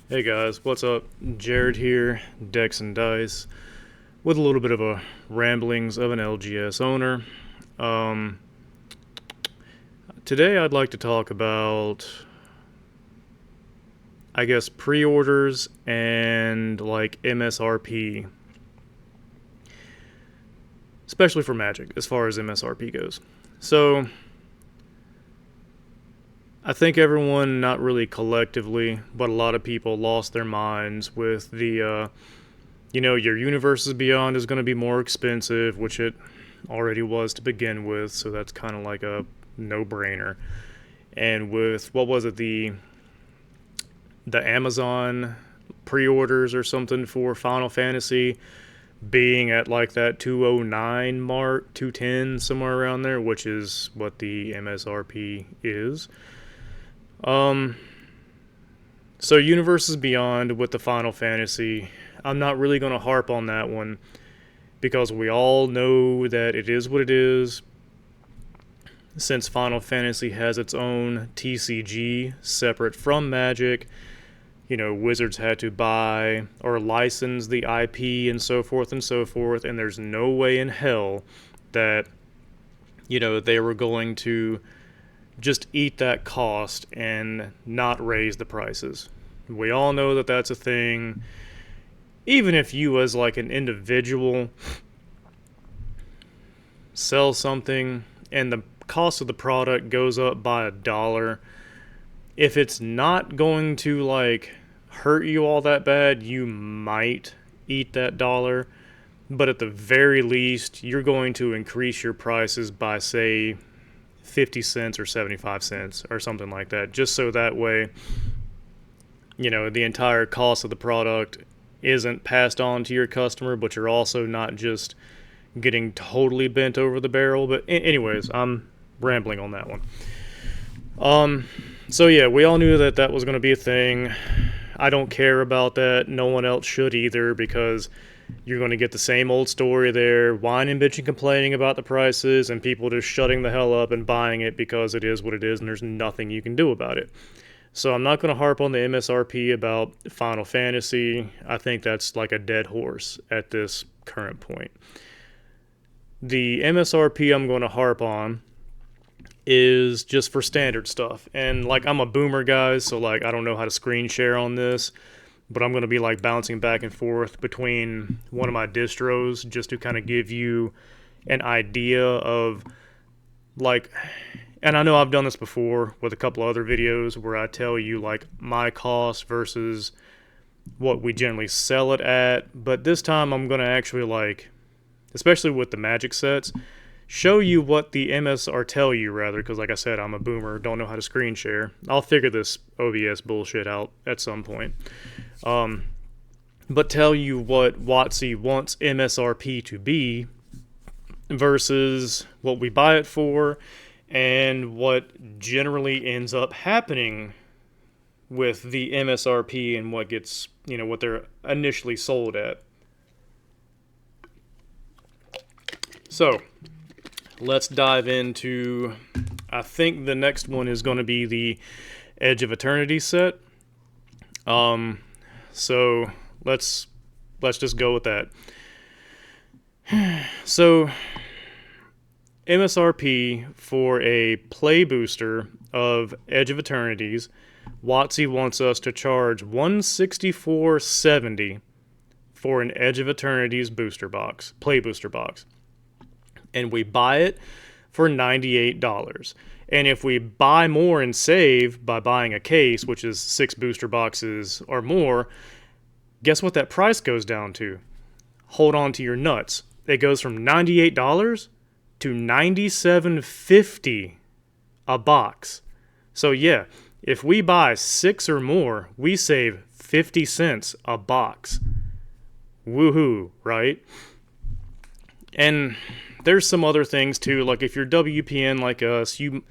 Hey guys, what's up? Jared here, Dex and Dice, with a little bit of a ramblings of an LGS owner. Um, Today I'd like to talk about, I guess, pre-orders and like MSRP, especially for Magic, as far as MSRP goes. So, I think everyone, not really collectively, but a lot of people lost their minds with your Universes Beyond is going to be more expensive, which it already was to begin with, so that's kind of like a no-brainer. And with what was it, the Amazon pre-orders or something for Final Fantasy being at like that 209 mark, 210 somewhere around there, which is what the MSRP is. Um so Universes Beyond with the Final Fantasy, I'm not really going to harp on that one because we all know that it is what it is. Since Final Fantasy has its own TCG separate from Magic, Wizards had to buy or license the IP and so forth, and there's no way in hell that, they were going to just eat that cost and not raise the prices. We all know that that's a thing. Even if you, as like an individual, sell something and the cost of the product goes up by $1, if it's not going to like hurt you all that bad, you might eat that dollar. But at the very least, you're going to increase your prices by, say, 50 cents or 75 cents or something like that, just so that way, the entire cost of the product isn't passed on to your customer, but you're also not just getting totally bent over the barrel. But anyways, I'm rambling on that one. So yeah, we all knew that that was going to be a thing. I don't care about that. No one else should either, because you're going to get the same old story there, whining, bitching, complaining about the prices, and people just shutting the hell up and buying it because it is what it is and there's nothing you can do about it. So I'm not going to harp on the MSRP about Final Fantasy. I think that's like a dead horse at this current point. The MSRP I'm going to harp on is just for standard stuff. And like, I'm a boomer, guys, so like I don't know how to screen share on this, but I'm going to be like bouncing back and forth between one of my distros just to kind of give you an idea of like, and I know I've done this before with a couple other videos where I tell you like my cost versus what we generally sell it at, but this time I'm going to actually, like, especially with the Magic sets, show you what the MS, or tell you rather, because like I said, I'm a boomer, don't know how to screen share. I'll figure this OBS bullshit out at some point. But tell you what WotC wants MSRP to be versus what we buy it for and what generally ends up happening with the MSRP and what gets, what they're initially sold at. So, let's dive into, I think the next one is going to be the Edge of Eternity set. So let's just go with that. So MSRP for a play booster of Edge of Eternities, WotC wants us to charge $164.70 for an Edge of Eternities booster box, play booster box. And we buy it for $98. And if we buy more and save by buying a case, which is 6 booster boxes or more, guess what that price goes down to? Hold on to your nuts. It goes from $98 to $97.50 a box. So yeah, if we buy 6 or more, we save 50 cents a box. Woohoo, right? And there's some other things too, like if you're WPN like us, you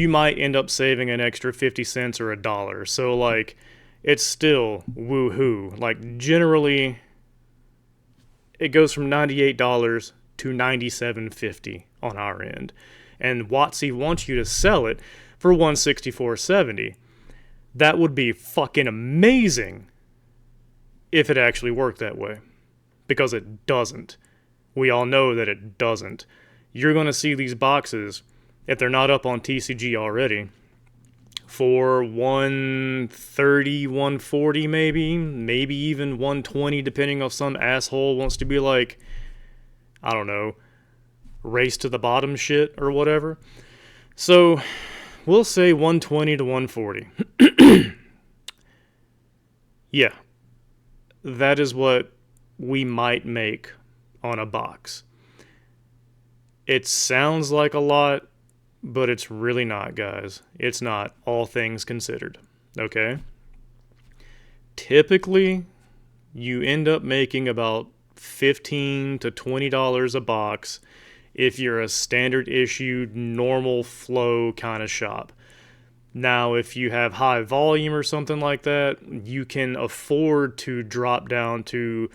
might end up saving an extra 50 cents or $1. So like, it's still woohoo. Like, generally it goes from $98 to $97.50 on our end. And WotC wants you to sell it for $164.70. That would be fucking amazing if it actually worked that way. Because it doesn't. We all know that it doesn't. You're going to see these boxes, if they're not up on TCG already, for 130, 140 maybe even 120, depending if some asshole wants to be like, I don't know, race to the bottom shit or whatever. So we'll say 120 to 140. Yeah, that is what we might make on a box. It sounds like a lot, but it's really not, guys. It's not, all things considered. Okay? Typically, you end up making about $15 to $20 a box if you're a standard issued, normal flow kind of shop. Now, if you have high volume or something like that, you can afford to drop down to,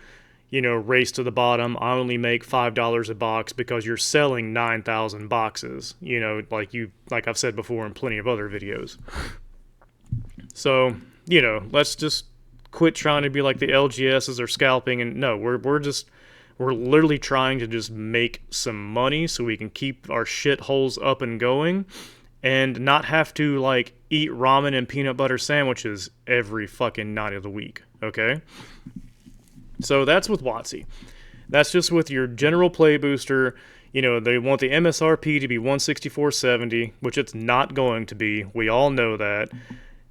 race to the bottom. I only make $5 a box because you're selling 9,000 boxes, like I've said before in plenty of other videos. So, let's just quit trying to be like the LGSs or scalping. And no, we're literally trying to just make some money so we can keep our shitholes up and going and not have to eat ramen and peanut butter sandwiches every fucking night of the week. Okay? So that's with WotC. That's just with your general play booster. They want the MSRP to be $164.70, which it's not going to be. We all know that.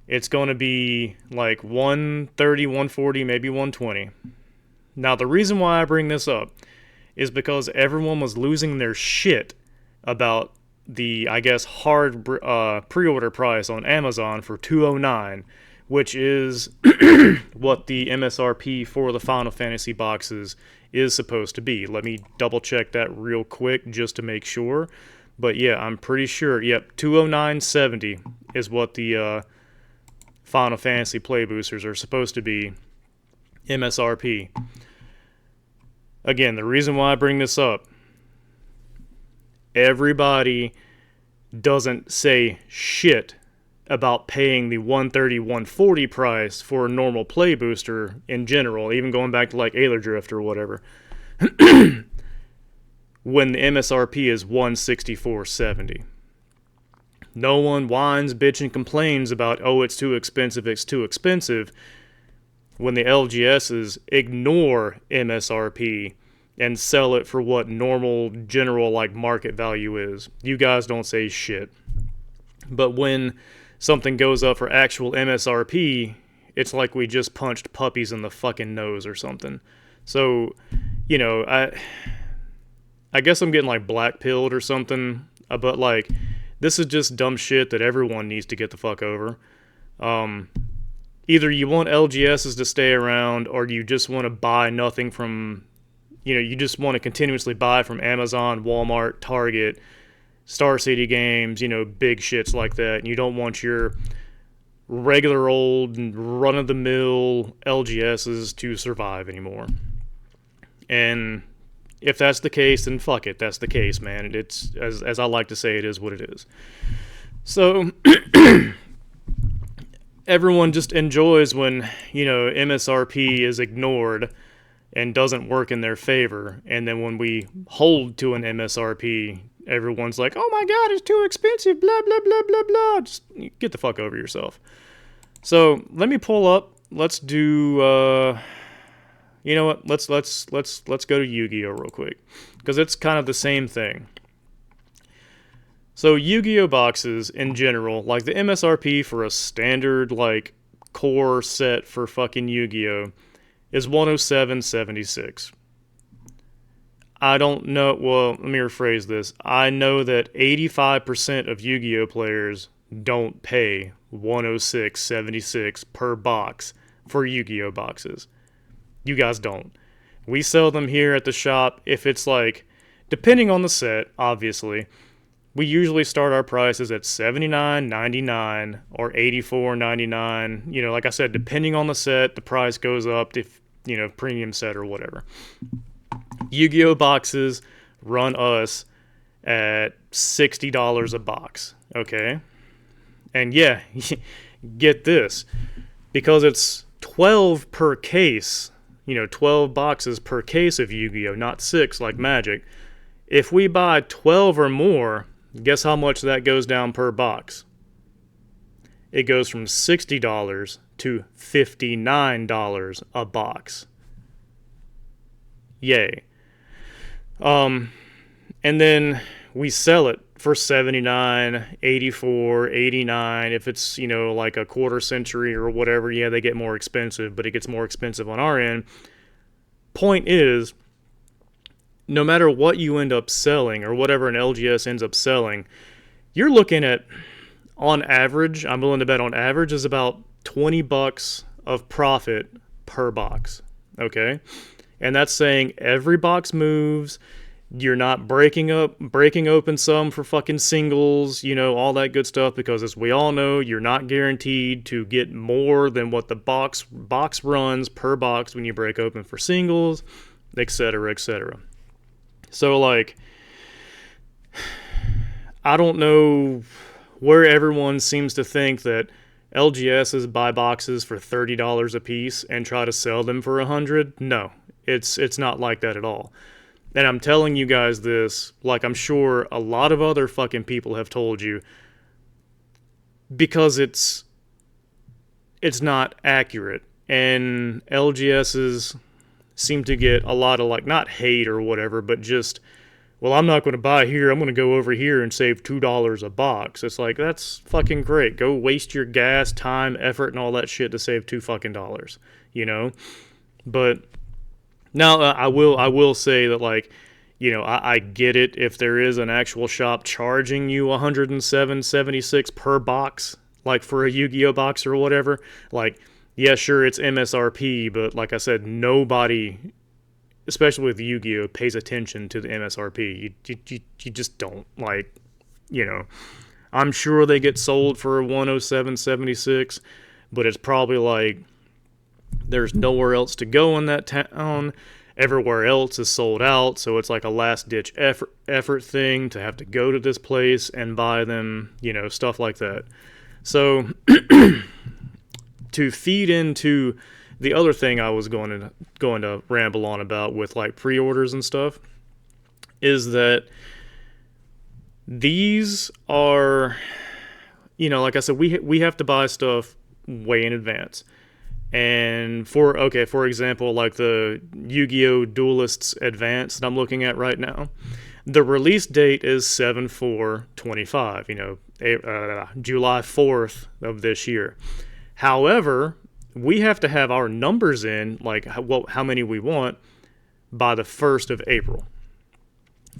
It's going to be like $130, $140, maybe $120. Now, the reason why I bring this up is because everyone was losing their shit about the, I guess, hard pre-order price on Amazon for $209, which is what the MSRP for the Final Fantasy boxes is supposed to be. Let me double check that real quick just to make sure. But yeah, I'm pretty sure. Yep, $209.70 is what the Final Fantasy play boosters are supposed to be MSRP. Again, the reason why I bring this up, everybody doesn't say shit about paying the $130, $140 price for a normal play booster in general, even going back to like Ailer Drift or whatever, when the MSRP is $164.70. No one whines, bitch, and complains about, oh, it's too expensive, when the LGSs ignore MSRP and sell it for what normal, general, market value is. You guys don't say shit. But when something goes up for actual MSRP, it's like we just punched puppies in the fucking nose or something. So, I guess I'm getting black-pilled or something, but this is just dumb shit that everyone needs to get the fuck over. Either you want LGSs to stay around, or you just want to buy nothing from, you just want to continuously buy from Amazon, Walmart, Target, Star City Games, big shits like that. And you don't want your regular old run-of-the-mill LGSs to survive anymore. And if that's the case, then fuck it. That's the case, man. It's, as I like to say, it is what it is. So everyone just enjoys when, MSRP is ignored and doesn't work in their favor. And then when we hold to an MSRP, everyone's like, oh my god, it's too expensive, blah, blah, blah, blah, blah. Just get the fuck over yourself. So let me pull up. Let's do, you know what? Let's go to Yu-Gi-Oh real quick, because it's kind of the same thing. So Yu-Gi-Oh boxes in general, the MSRP for a standard core set for fucking Yu-Gi-Oh is $107.76. I don't know, well, let me rephrase this. I know that 85% of Yu-Gi-Oh players don't pay $106.76 per box for Yu-Gi-Oh boxes. You guys don't. We sell them here at the shop. If it's depending on the set, obviously, we usually start our prices at $79.99 or $84.99. Like I said, depending on the set, the price goes up if, premium set or whatever. Yu-Gi-Oh boxes run us at $60 a box, okay? And yeah, get this. Because it's 12 per case, 12 boxes per case of Yu-Gi-Oh, not 6 like Magic. If we buy 12 or more, guess how much that goes down per box? It goes from $60 to $59 a box. Yay. And then we sell it for 79, 84, 89. If it's, like a quarter century or whatever, yeah, they get more expensive, but it gets more expensive on our end. Point is, no matter what you end up selling or whatever an LGS ends up selling, you're looking at, on average, I'm willing to bet on average is about $20 of profit per box. Okay? And that's saying every box moves. You're not breaking open some for fucking singles, all that good stuff, because as we all know, you're not guaranteed to get more than what the box runs per box when you break open for singles, etc., etc. So, like, I don't know where everyone seems to think that LGSs buy boxes for $30 a piece and try to sell them for $100. No, it's not like that at all. And I'm telling you guys this, like I'm sure a lot of other fucking people have told you, because it's not accurate. And LGSs seem to get a lot of, like, not hate or whatever, but just, well, I'm not going to buy here. I'm going to go over here and save $2 a box. It's like, that's fucking great. Go waste your gas, time, effort, and all that shit to save $2 fucking dollars, But now, I will say that, like, I get it if there is an actual shop charging you $107.76 per box, like for a Yu-Gi-Oh box or whatever. Like, yeah, sure, it's MSRP, but like I said, nobody, especially with Yu-Gi-Oh, pays attention to the MSRP. You just don't. Like, I'm sure they get sold for $107.76, but it's probably like, there's nowhere else to go in that town. Everywhere else is sold out, so it's like a last-ditch effort thing to have to go to this place and buy them, stuff like that. So, to feed into the other thing I was going to ramble on about with, like, pre-orders and stuff, is that these are, like I said, we have to buy stuff way in advance. And for example, like the Yu-Gi-Oh! Duelists Advance that I'm looking at right now, the release date is 7/4/25, July 4th of this year. However, we have to have our numbers in, like how many we want, by the 1st of April.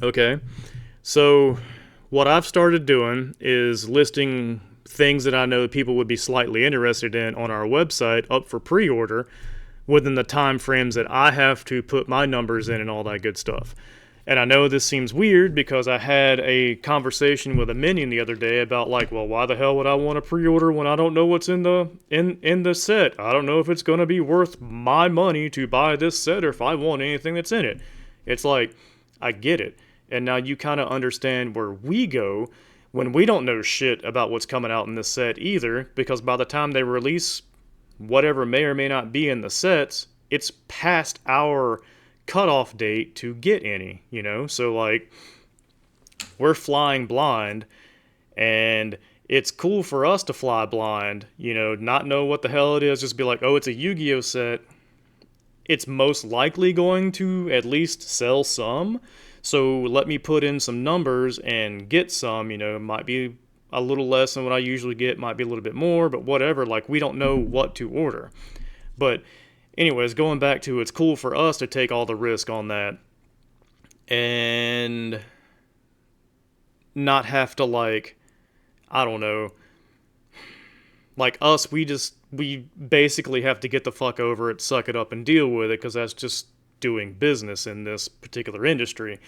Okay? So what I've started doing is listing things that I know people would be slightly interested in on our website up for pre-order within the time frames that I have to put my numbers in and all that good stuff. And I know this seems weird because I had a conversation with a minion the other day about, like, well, why the hell would I want to pre-order when I don't know what's in the set? I don't know if it's going to be worth my money to buy this set or if I want anything that's in it. It's like, I get it. And now you kind of understand where we go when we don't know shit about what's coming out in this set either, because by the time they release whatever may or may not be in the sets, it's past our cutoff date to get any, So, like, we're flying blind, and it's cool for us to fly blind, not know what the hell it is, just be like, oh, it's a Yu-Gi-Oh set. It's most likely going to at least sell some. So let me put in some numbers and get some, might be a little less than what I usually get, might be a little bit more, but whatever, like, we don't know what to order. But anyways, going back to, it's cool for us to take all the risk on that and not have to, like, I don't know, like us, we basically have to get the fuck over it, suck it up and deal with it, because that's just doing business in this particular industry.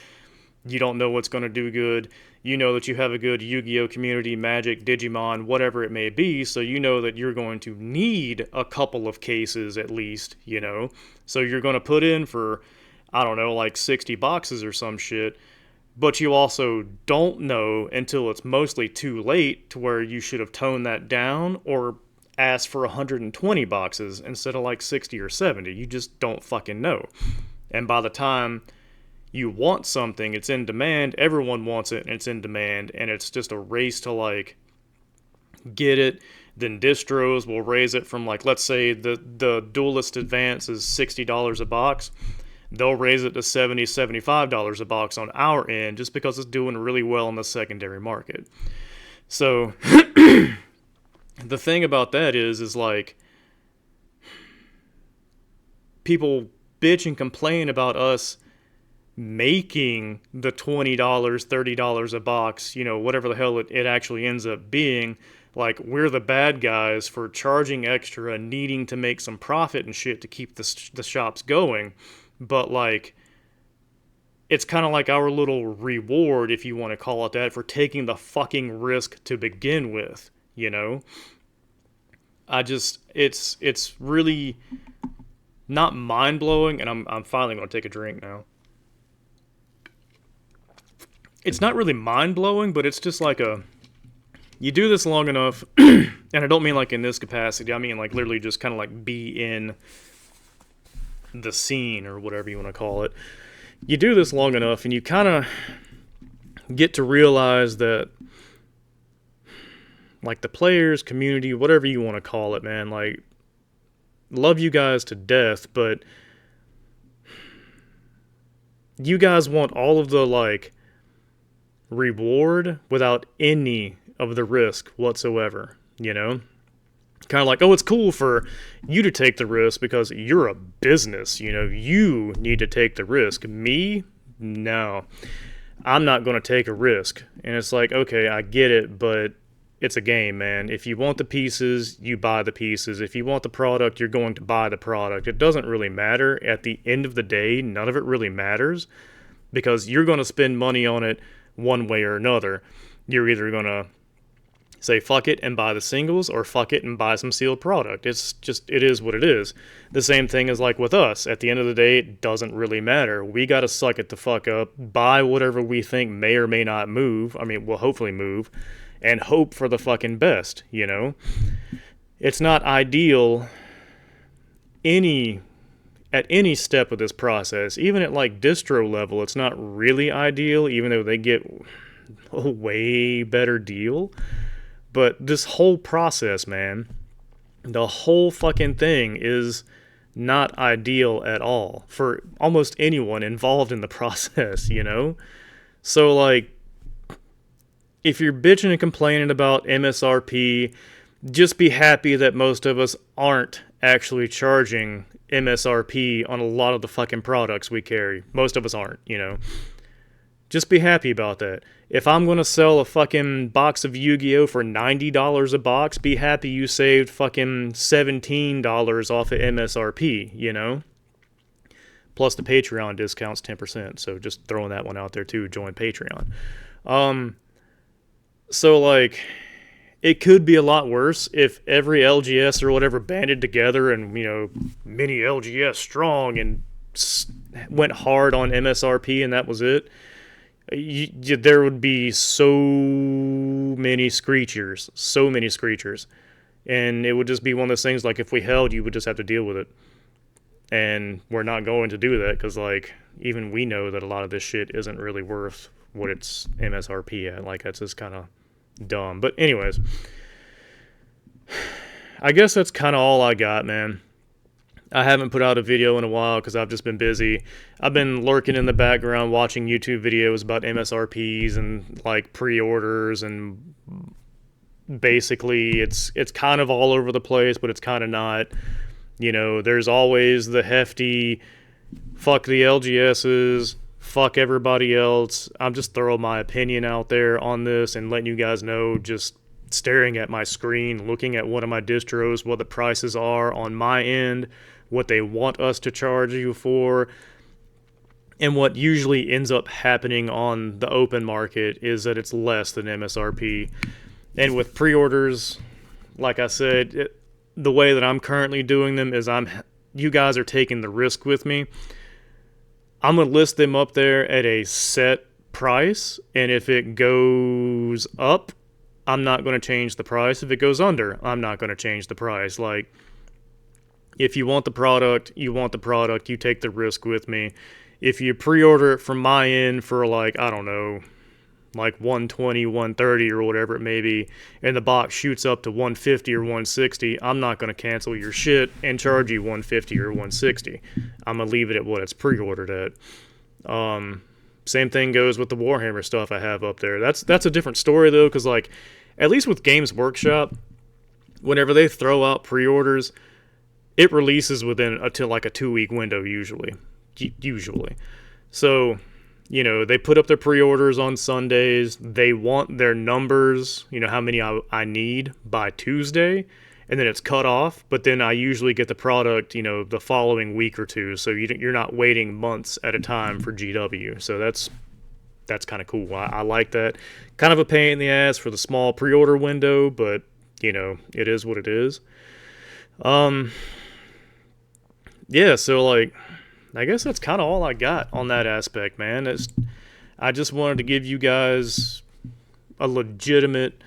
You don't know what's going to do good. You know that you have a good Yu-Gi-Oh community, Magic, Digimon, whatever it may be, so you know that you're going to need a couple of cases at least, So you're going to put in for, I don't know, like 60 boxes or some shit, but you also don't know until it's mostly too late to where you should have toned that down, or ask for 120 boxes instead of like 60 or 70. You just don't fucking know. And by the time you want something, it's in demand, everyone wants it, and it's in demand, and it's just a race to like get it. Then distros will raise it from, like, let's say the Duelist Advance is $60 a box. They'll raise it to $70, $75 a box on our end just because it's doing really well in the secondary market. So the thing about that is like, people bitch and complain about us making the $20, $30 a box, whatever the hell it actually ends up being. Like, we're the bad guys for charging extra and needing to make some profit and shit to keep the shops going. But, like, it's kind of like our little reward, if you want to call it that, for taking the fucking risk to begin with, it's really not mind-blowing, and I'm finally going to take a drink now. It's not really mind-blowing, but it's just like you do this long enough, and I don't mean like in this capacity, I mean like literally just kind of like be in the scene or whatever you want to call it. You do this long enough and you kind of get to realize that, like, the players, community, whatever you want to call it, man, like, love you guys to death, but you guys want all of the, like, reward without any of the risk whatsoever, Kind of like, oh, it's cool for you to take the risk because you're a business, you need to take the risk. Me? No. I'm not going to take a risk. And it's like, okay, I get it, but it's a game, man. If you want the pieces, you buy the pieces. If you want the product, you're going to buy the product. It doesn't really matter. At the end of the day, none of it really matters because you're going to spend money on it one way or another. You're either going to say fuck it and buy the singles, or fuck it and buy some sealed product. It's just, it is what it is. The same thing is like with us. At the end of the day, it doesn't really matter. We gotta suck it the fuck up, buy whatever we think may or may not move. I mean, will hopefully move, and hope for the fucking best, It's not ideal at any step of this process. Even at like distro level, it's not really ideal, even though they get a way better deal. But this whole process, man, the whole fucking thing is not ideal at all for almost anyone involved in the process, So, like, if you're bitching and complaining about MSRP, just be happy that most of us aren't actually charging MSRP on a lot of the fucking products we carry. Most of us aren't, Just be happy about that. If I'm going to sell a fucking box of Yu-Gi-Oh! For $90 a box, be happy you saved fucking $17 off of MSRP, Plus the Patreon discount's 10%, so just throwing that one out there too, join Patreon. So, like, it could be a lot worse if every LGS or whatever banded together and, mini LGS strong and went hard on MSRP and that was it. There would be so many screechers, and it would just be one of those things, like, if we held, you would just have to deal with it, and we're not going to do that, because, like, even we know that a lot of this shit isn't really worth what it's MSRP at. Like, that's just kind of dumb. But anyways, I guess that's kind of all I got, man. I haven't put out a video in a while because I've just been busy. I've been lurking in the background watching YouTube videos about MSRPs and like pre-orders, and basically it's kind of all over the place, but it's kind of not. There's always the hefty fuck the LGSs, fuck everybody else. I'm just throwing my opinion out there on this and letting you guys know, just staring at my screen, looking at one of my distros, what the prices are on my end, what they want us to charge you for, and what usually ends up happening on the open market is that it's less than MSRP. And with pre-orders, like I said, the way that I'm currently doing them is you guys are taking the risk with me. I'm going to list them up there at a set price, and if it goes up, I'm not going to change the price. If it goes under, I'm not going to change the price. Like, if you want the product, you want the product, you take the risk with me. If you pre-order it from my end for like, I don't know, like 120, 130 or whatever it may be, and the box shoots up to 150 or 160, I'm not going to cancel your shit and charge you 150 or 160. I'm going to leave it at what it's pre-ordered at. Same thing goes with the Warhammer stuff I have up there. That's a different story though, because like, at least with Games Workshop, whenever they throw out pre-orders, it releases within a 2-week window usually. So, you know, they put up their pre-orders on Sundays. They want their numbers, you know, how many I need by Tuesday, and then it's cut off. But then I usually get the product, you know, the following week or two. So you're not waiting months at a time for GW. So that's kind of cool. I like that. Kind of a pain in the ass for the small pre-order window, but, you know, it is what it is. Yeah, so like, I guess that's kind of all I got on that aspect, man. I just wanted to give you guys a legitimate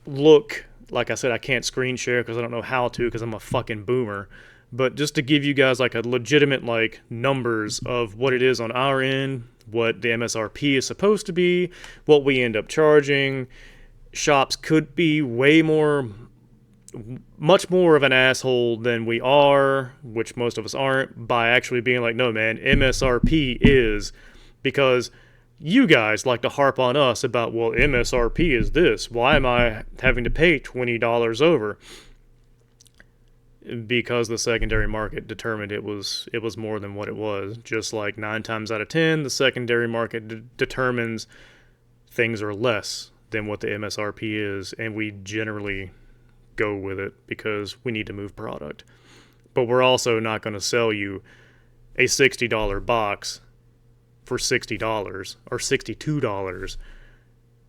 look. Like I said, I can't screen share because I don't know how to because I'm a fucking boomer. But just to give you guys like a legitimate like numbers of what it is on our end, what the MSRP is supposed to be, what we end up charging. Shops could be much more of an asshole than we are, which most of us aren't, by actually being like, no man, MSRP is, because you guys like to harp on us about, well, MSRP is this, why am I having to pay $20 over? Because the secondary market determined it was more than what it was. Just like 9 times out of 10, the secondary market determines things are less than what the MSRP is, and we generally go with it because we need to move product. But we're also not going to sell you a $60 box for $60 or $62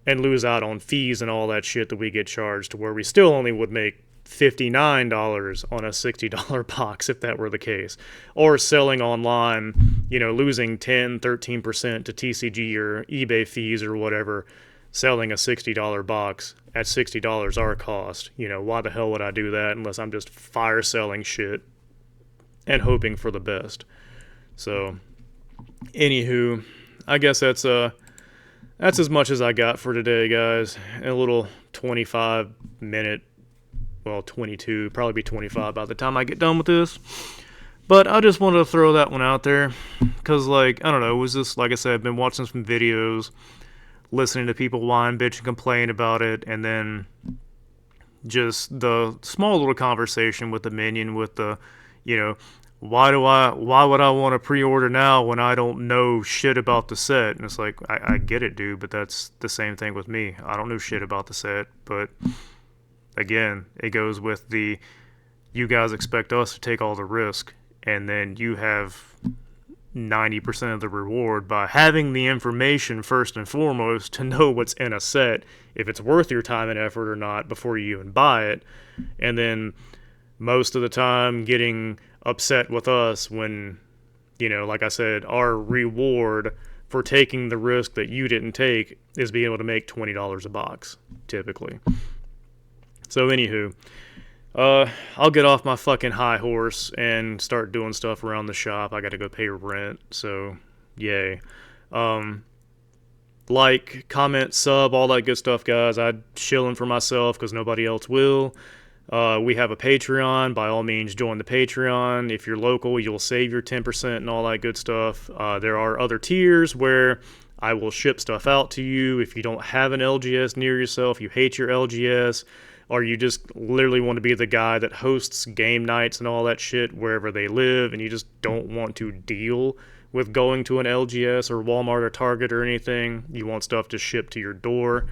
and lose out on fees and all that shit that we get charged, to where we still only would make $59 on a $60 box if that were the case. Or selling online, you know, losing 10-13% to TCG or eBay fees or whatever, selling a $60 box at $60 our cost. You know, why the hell would I do that unless I'm just fire selling shit and hoping for the best? So, anywho, I guess that's as much as I got for today, guys. A little 25-minute, well, 22, probably be 25 by the time I get done with this. But I just wanted to throw that one out there because, like, I don't know, it was just, like I said, I've been watching some videos, listening to people whine, bitch, and complain about it, and then just the small little conversation with the minion with the, you know, why would I want to pre-order now when I don't know shit about the set? And it's like, I get it, dude, but that's the same thing with me. I don't know shit about the set, but again, it goes with the, you guys expect us to take all the risk, and then you have 90% of the reward by having the information first and foremost to know what's in a set, if it's worth your time and effort or not before you even buy it. And then most of the time getting upset with us when, you know, like I said, our reward for taking the risk that you didn't take is being able to make $20 a box, typically. So anywho, I'll get off my fucking high horse and start doing stuff around the shop. I gotta go pay rent, so yay. Like, comment, sub, all that good stuff, guys. I'm chilling for myself because nobody else will. We have a Patreon. By all means, join the Patreon. If you're local, you'll save your 10% and all that good stuff. There are other tiers where I will ship stuff out to you. If you don't have an LGS near yourself, you hate your LGS, or you just literally want to be the guy that hosts game nights and all that shit wherever they live, and you just don't want to deal with going to an LGS or Walmart or Target or anything, you want stuff to ship to your door,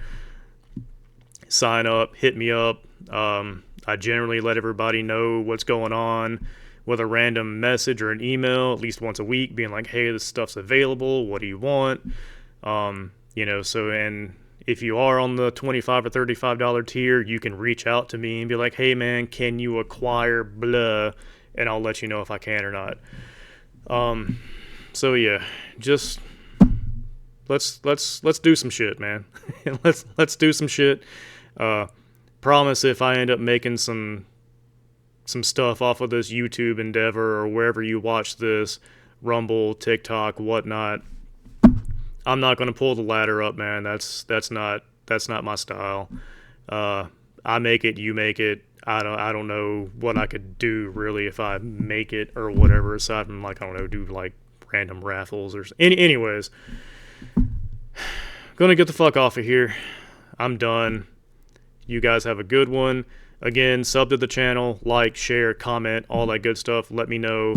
sign up, hit me up. I generally let everybody know what's going on with a random message or an email at least once a week, being like, hey, this stuff's available, what do you want? You know, so, and if you are on the $25 or $35 tier, you can reach out to me and be like, hey man, can you acquire blah, and I'll let you know if I can or not. So yeah, just let's do some shit, man. let's do some shit. Uh, Promise if I end up making some stuff off of this YouTube endeavor or wherever you watch this, Rumble, TikTok, whatnot, I'm not gonna pull the ladder up, man. That's not my style. I make it, you make it. I don't know what I could do really if I make it or whatever. Aside from like I don't know, do like random raffles or anyways. Gonna get the fuck off of here. I'm done. You guys have a good one. Again, sub to the channel, like, share, comment, all that good stuff. Let me know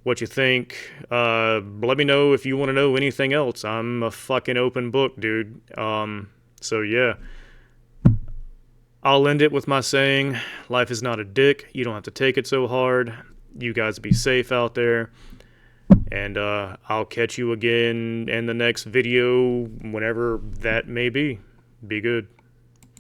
what you think. Let me know if you want to know anything else. I'm a fucking open book, dude. So yeah. I'll end it with my saying, life is not a dick. You don't have to take it so hard. You guys be safe out there. And I'll catch you again in the next video, whenever that may be. Be good.